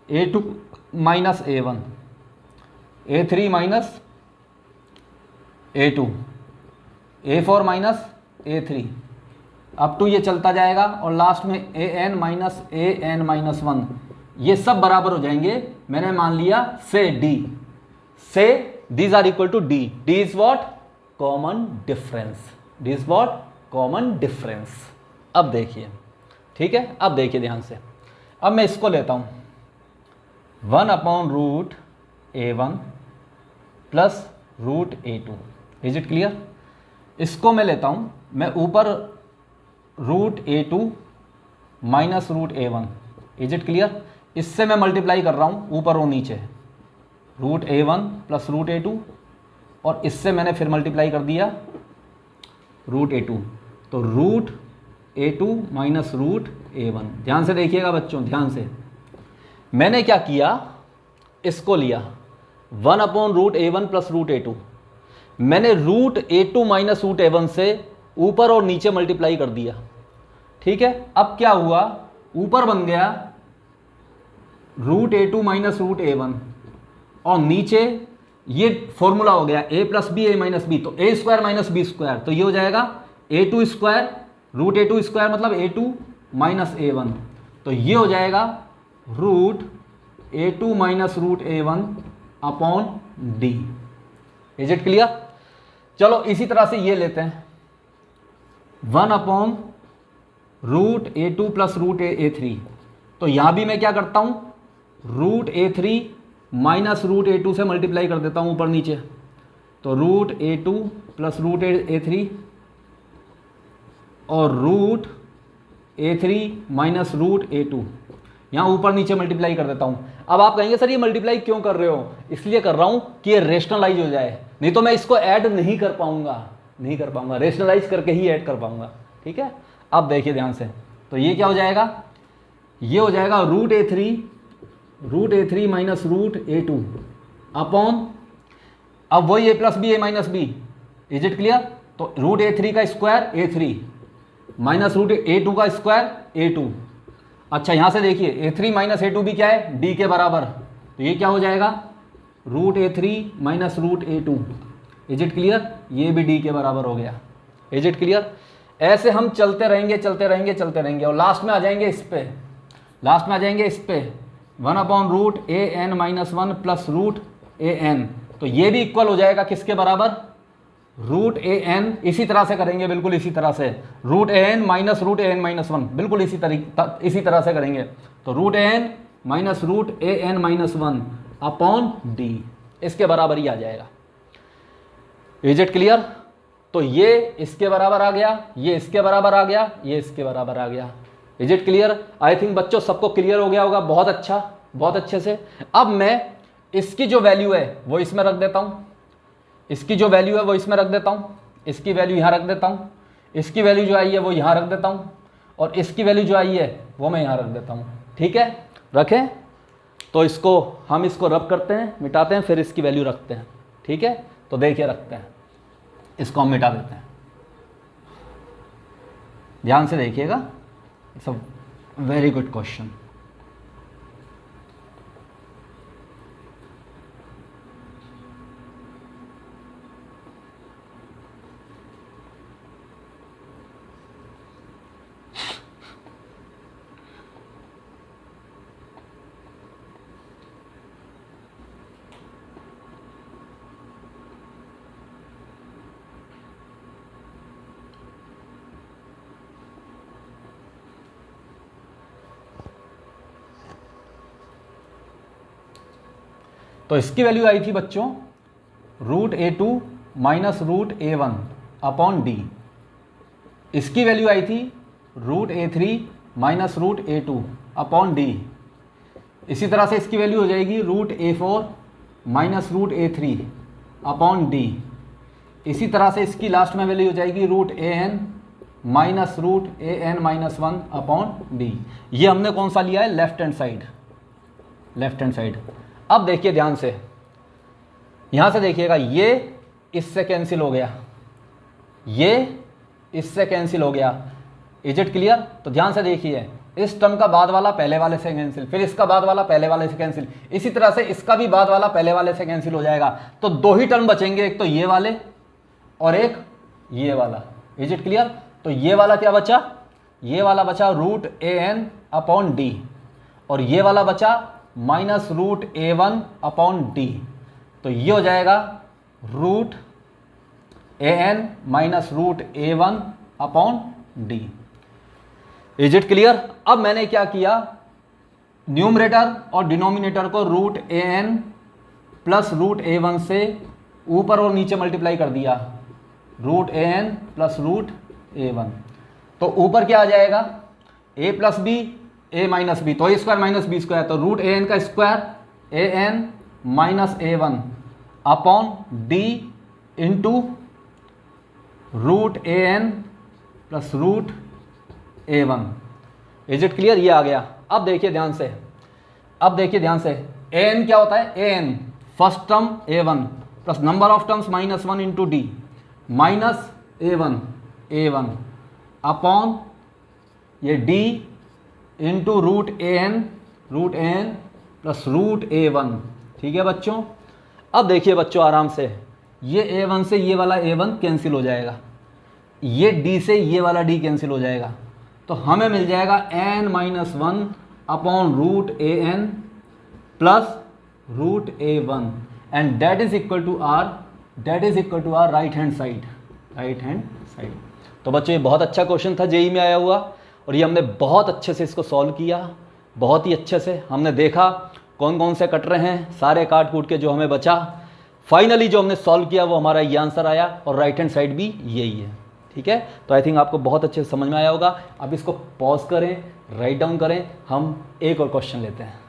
a2 minus a1, a3 minus a2, a4 minus a3 up to ये चलता जाएगा, और लास्ट में an माइनस an माइनस 1, ये सब बराबर हो जाएंगे। मैंने मान लिया से d, से these are equal to d, d is what common difference, d is what common difference। अब देखिए, ठीक है, अब देखिए ध्यान से। अब मैं इसको लेता हूं 1 upon root a1 plus root a2। Is it clear? इसको मैं लेता हूं, मैं ऊपर root a2 minus root a1। Is it clear? इससे मैं मल्टीप्लाई कर रहा हूं ऊपर और नीचे, root a1 plus root a2, और इससे मैंने फिर मल्टीप्लाई कर दिया रूट a2, तो root a2 minus root a1। ध्यान से देखिएगा बच्चों, ध्यान से। मैंने क्या किया, इसको लिया 1 upon root a1 plus root a2, मैंने root a2 minus root a1 से ऊपर और नीचे मल्टीप्लाई कर दिया, ठीक है। अब क्या हुआ, ऊपर बन गया root a2 minus root a1, और नीचे ये फॉर्मूला हो गया a plus B a minus B, तो a square minus B square, तो ये हो जाएगा a2 square root a2 square मतलब a2 माइनस a1, तो ये हो जाएगा root a2 minus root a1 upon d। Is it clear? चलो इसी तरह से ये लेते हैं 1 upon root a2 plus root a3, तो यहां भी मैं क्या करता हूं, root a3 minus root a2 से मल्टीप्लाई कर देता हूं ऊपर नीचे, तो root a2 plus root a3 और root a3 minus root a2, यहाँ ऊपर नीचे मल्टीप्लाई कर देता हूँ। अब आप कहेंगे सर ये मल्टीप्लाई क्यों कर रहे हो? इसलिए कर रहा हूँ कि ये रेशनलाइज हो जाए, नहीं तो मैं इसको ऐड नहीं कर पाऊंगा, रेशनलाइज करके ही ऐड कर पाऊंगा, ठीक है। अब देखिए ध्यान से, तो ये क्या हो जाएगा, ये हो जाएगा root a3 minus root a2 upon, अब वही a plus B a minus B. Is it clear? तो रूट a3 का square a3 minus root a2 का स्क्वायर a2, अच्छा यहाँ से देखिए a3 माइनस a2 भी क्या है, d के बराबर, तो ये क्या हो जाएगा root a3 minus root a2। Is it clear? ये भी d के बराबर हो गया। Is it clear? ऐसे हम चलते रहेंगे चलते रहेंगे चलते रहेंगे और लास्ट में आ जाएंगे इस पे, लास्ट में आ जाएंगे इस पे 1/√an minus 1 plus root an। तो ये भी इक्वल हो जाएगा किसके बराबर, रूट an। इसी तरह से करेंगे, बिल्कुल इसी तरह से root an minus root an minus 1, बिल्कुल इसी तरह से करेंगे। तो root an minus root an minus 1 upon d, इसके बराबर ही आ जाएगा। Is it clear? तो ये इसके बराबर आ गया, ये इसके बराबर आ गया, ये इसके बराबर आ गया। Is it clear? I think बच्चों सबको क्लियर हो गया होगा, बहुत अच्छा, बहुत अच्छे से। अब मैं इसकी जो वैल्यू है वो इसमें रख देता हूँ, इसकी जो वैल्यू है वो इसमें रख देता हूँ, इसकी वैल्यू यहाँ रख देता हूँ, इसकी वैल्यू जो आई है वो यहाँ रख देता हूँ, और इसकी वैल्यू जो आई है वो मैं यहाँ रख देता हूँ। ठीक है, रखें। तो इसको हम इसको रब करते हैं, मिटाते हैं, फिर इसकी वैल्यू रखते हैं। ठीक है, तो देखिए रखते हैं, इसको हम मिटा देते हैं। ध्यान से देखिएगा, it's a very good question. तो इसकी वैल्यू आई थी बच्चों root a2 minus root a1 upon d। इसकी वैल्यू आई थी root a3 minus root a2 upon d। इसी तरह से इसकी वैल्यू हो जाएगी root a4 minus root a3 upon d। इसी तरह से इसकी लास्ट में वैल्यू हो जाएगी root an minus root an minus 1 upon d। ये हमने कौन सा लिया है, left hand side, left hand side. अब देखिए ध्यान से, यहां से देखिएगा, ये इससे कैंसिल हो गया, ये इससे कैंसिल हो गया। Is it clear? तो ध्यान से देखिए, इस टर्म का बाद वाला पहले वाले से कैंसिल, फिर इसका बाद वाला पहले वाले से कैंसिल, इसी तरह से इसका भी बाद वाला पहले वाले से कैंसिल हो जाएगा। तो दो ही टर्म बचेंगे, एक तो ये वाले और एक ये वाला। Is it clear? तो ये वाला क्या बचा, ये वाला बचा रूट an अपॉन डी, और ये वाला बचा minus root a1 upon D. तो ये हो जाएगा root an minus root a1 upon D. Is it clear? अब मैंने क्या किया, न्यूमरेटर और डिनोमिनेटर को root an plus root a1 से ऊपर और नीचे मल्टीप्लाई कर दिया, root an plus root a1। तो ऊपर क्या आ जाएगा, a plus B a minus B, तो a square minus B square, तो रूट an का square an minus a1 upon d into root an plus root a1। Is it clear? ये आ गया। अब देखिए ध्यान से, अब देखिए ध्यान से, an क्या होता है, an first term a1 plus number of terms minus 1 into D minus a1 upon ये d into root an plus root a1। ठीक है बच्चों? अब देखिए बच्चों आराम से, ये a1 से ये वाला a1 कैंसिल हो जाएगा, ये d से ये वाला d कैंसिल हो जाएगा, तो हमें मिल जाएगा n minus 1 upon root an plus root a1 and that is equal to our right hand side, right hand side. तो बच्चों ये बहुत अच्छा क्वेश्चन था, जेई में आया हुआ, और ये हमने बहुत अच्छे से इसको सॉल्व किया, बहुत ही अच्छे से। हमने देखा कौन कौन से कट रहे हैं, सारे काट कूट के जो हमें बचा, फाइनली जो हमने सॉल्व किया वो हमारा ये आंसर आया, और राइट हैंड साइड भी यही है। ठीक है, तो आई थिंक आपको बहुत अच्छे से समझ में आया होगा। अब इसको पॉज करें, राइट डाउन करें, हम एक और क्वेश्चन लेते हैं।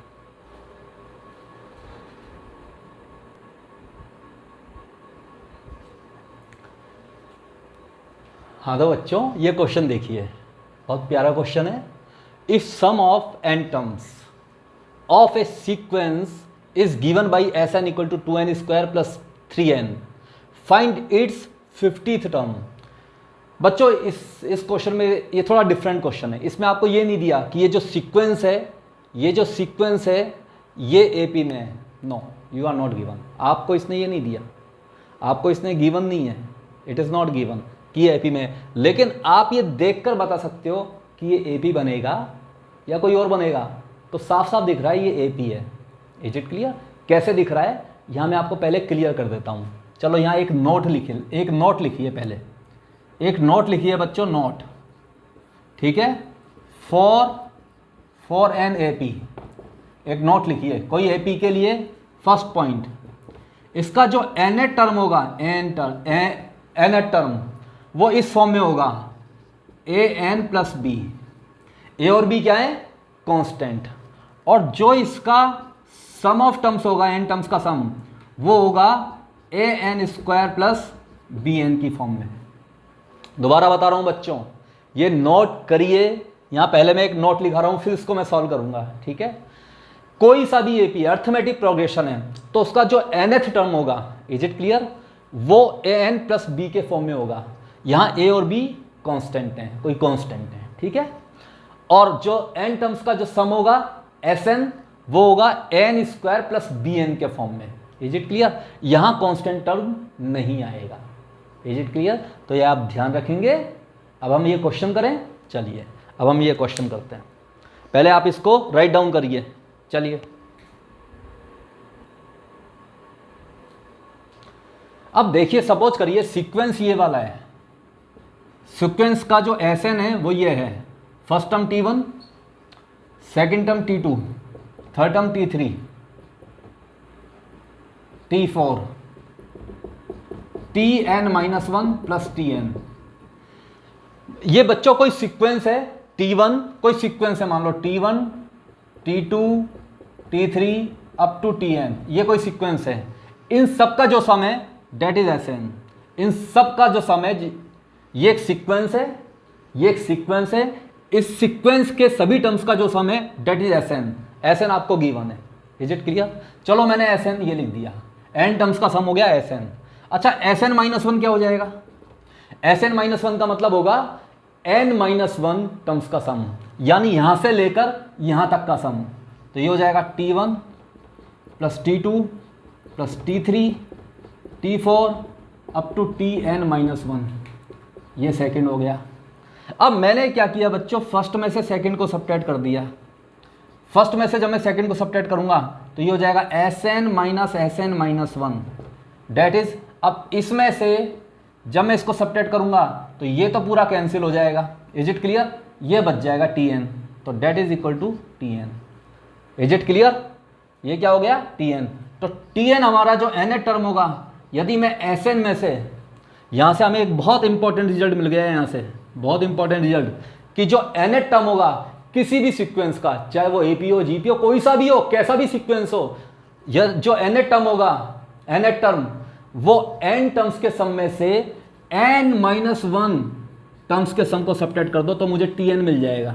हाँ तो बच्चों ये क्वेश्चन देखिए, बहुत प्यारा क्वेश्चन है। If sum of n terms of a sequence is given by Sn equal to 2n square plus 3n, find its 50th term. बच्चों इस क्वेश्चन में ये थोड़ा डिफरेंट क्वेश्चन है। इसमें आपको ये नहीं दिया कि ये जो सीक्वेंस है ये एपी में है। No, you are not given. आपको इसने ये नहीं दिया, आपको इसने गिवन नहीं है, इट इज़ नॉट गिवन कि ये एपी में है। लेकिन आप ये देखकर बता सकते हो कि ये एपी बनेगा या कोई और बनेगा। तो साफ साफ दिख रहा है ये एपी है। Is it clear? कैसे दिख रहा है यहाँ मैं आपको पहले क्लियर कर देता हूँ। चलो यहाँ एक नोट लिखिए पहले, एक नोट लिखिए बच्चों, नोट, ठीक है, फॉर एन एपी, एक नोट लिखिए कोई एपी के लिए। फर्स्ट पॉइंट, इसका जो nth टर्म होगा, nth टर्म वो इस फॉर्म में होगा an प्लस बी। ए और बी क्या है? कांस्टेंट। और जो इसका सम ऑफ टर्म्स होगा, n टर्म्स का सम, वो होगा an स्क्वायर प्लस bn की फॉर्म में। दोबारा बता रहा हूं बच्चों, ये नोट करिए। यहां पहले मैं एक नोट लिखा रहा हूं, फिर इसको मैं सॉल्व करूंगा, ठीक है। कोई सा भी एपी अर्थमेटिक प्रोग्रेशन है तो उसका जो nth टर्म होगा, इज इट क्लियर, वो an प्लस बी के फॉर्म में होगा। यहां a और b कांस्टेंट हैं, कोई कांस्टेंट है, ठीक है। और जो n टर्म्स का जो सम होगा Sn, वो होगा n स्क्वायर प्लस bn के फॉर्म में। Is it clear? यहां कांस्टेंट टर्म नहीं आएगा। Is it clear? तो ये आप ध्यान रखेंगे। अब हम ये क्वेश्चन करें, चलिए अब हम ये क्वेश्चन करते हैं। पहले आप इसको राइट डाउन करिए, चलिए। अब देखिए, सपोज करिए सीक्वेंस ये वाला है। सीक्वेंस का जो Sn है वो ये है, first term T1, second term T2, third term T3, T4, Tn-1 plus Tn। ये बच्चों कोई सीक्वेंस है, T1 कोई सीक्वेंस है, मान लो T1, T2, T3 up to Tn, ये कोई सीक्वेंस है। इन सब का जो सम है डेट इज Sn। इन सब का जो सम है, ये एक सीक्वेंस है, ये एक सीक्वेंस है, इस सीक्वेंस के सभी टर्म्स का जो सम है डेट इज Sn। Sn आपको गिवन है। Is it clear? चलो मैंने Sn ये लिख दिया, n टर्म्स का सम हो गया Sn। अच्छा, Sn-1 क्या हो जाएगा? Sn-1 का मतलब होगा n-1 टर्म्स का सम, यानी यहां से लेकर यहां तक का सम। तो ये हो जाएगा T1 plus T2 plus T3 T4 up to Tn-1। ये सेकंड हो गया। अब मैंने क्या किया बच्चों, फर्स्ट में से सेकंड को सबट्रैक्ट कर दिया। फर्स्ट में से जब मैं सेकंड को सबट्रैक्ट करूंगा तो ये हो जाएगा Sn-1 डेट इज। अब इसमें से जब मैं इसको सबट्रैक्ट करूंगा तो ये तो पूरा कैंसिल हो जाएगा। Is it clear? ये बच जाएगा Tn, तो that is equal to Tn। Is it clear? ये क्या हो गया? Tn। तो Tn हमारा जो nth टर्म होगा, यदि मैं Sn में से, यहाँ से हमें एक बहुत इंपॉर्टेंट रिजल्ट मिल गया है, यहाँ से बहुत इंपॉर्टेंट रिजल्ट, कि जो nth टर्म होगा किसी भी सीक्वेंस का, चाहे वो AP हो, GP हो, कोई सा भी हो, कैसा भी सीक्वेंस हो, यह जो nth टर्म होगा, nth टर्म, वो n टर्म्स के सम में से n-1 टर्म्स के सम को सबट्रैक्ट कर दो तो मुझे Tn मिल जाएगा।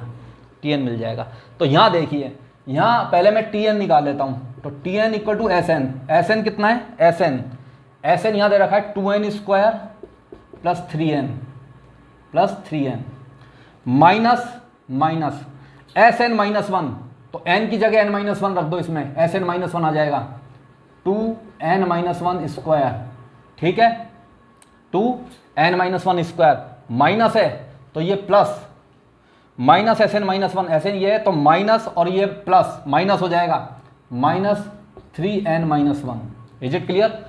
Tn मिल जाएगा। तो यहाँ देखिए, यहाँ पहले मैं Tn निकाल लेता हूँ। तो Tn equal to Sn। Sn कितना है? Sn यहाँ दे रखा है 2n square plus 3n minus Sn-1। तो n की जगह n-1 रख दो, इसमें Sn-1 आ जाएगा 2n-1 स्क्वायर, ठीक है। 2n-1 स्क्वायर माइनस है तो ये प्लस, माइनस Sn-1, Sn ये है तो माइनस, और ये प्लस, माइनस हो जाएगा minus 3n-1। Is it clear?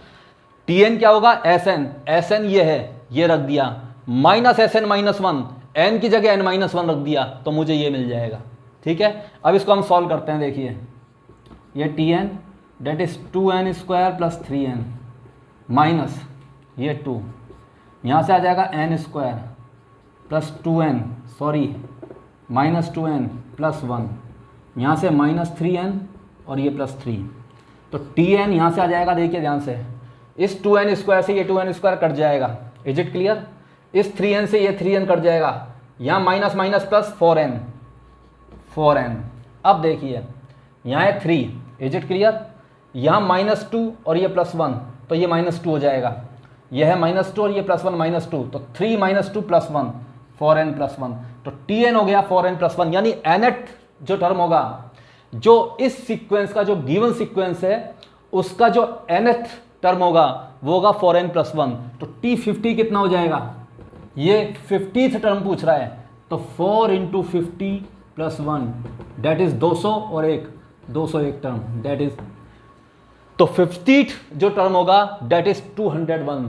Tn क्या होगा? Sn ये है, ये रख दिया, माइनस Sn-1, n की जगह n-1 रख दिया तो मुझे ये मिल जाएगा, ठीक है। अब इसको हम सॉल्व करते हैं। देखिए, ये Tn that is 2n square plus 3n minus ये 2, यहाँ से आ जाएगा n square plus 2n, sorry minus 2n plus 1, यहाँ से माइनस 3n और ये प्लस 3। तो Tn यहाँ से आ जाएगा, देखिए ध्यान से, इस 2n स्क्वायर से ये 2n स्क्वायर कट जाएगा। Is it clear? इस 3n से ये 3n कट जाएगा, यहाँ माइनस माइनस प्लस 4n। अब देखिए, यहाँ है 3। Is it clear? यहाँ -2 और ये +1, तो ये -2 हो जाएगा। ये है -2 और ये +1 -2, तो 3 -2 +1 4n +1, तो Tn हो गया 4n +1, यानी nth जो टर्म होगा, जो इस सीक्वेंस का जो गिवन सीक्वेंस है उसका जो nth टर्म होगा वो होगा 4n +1, तो T50 कितना हो जाएगा, ये 50th टर्म पूछ रहा है, तो 4 × 50 + 1 दैट इज 200 और 201 टर्म, दैट इज, तो 50th जो टर्म होगा that is 201,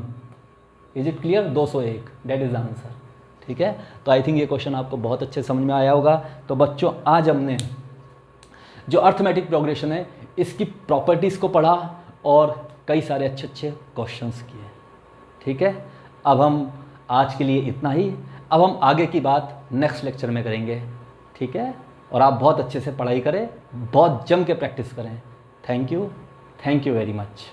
is it clear, 201 that is the answer. ठीक है, तो आई थिंक ये क्वेश्चन आपको बहुत अच्छे समझ में आया होगा। तो बच्चों आज हमने जो अर्थमेटिक प्रोग्रेशन है इसकी प्रॉपर्टीज़ को पढ़ा और कई सारे अच्छे अच्छे क्वेश्चंस किए। ठीक है, अब हम आज के लिए इतना ही, अब हम आगे की बात नेक्स्ट लेक्चर में करेंगे। ठीक है, और आप बहुत अच्छे से पढ़ाई करें, बहुत जम के प्रैक्टिस करें। Thank you very much.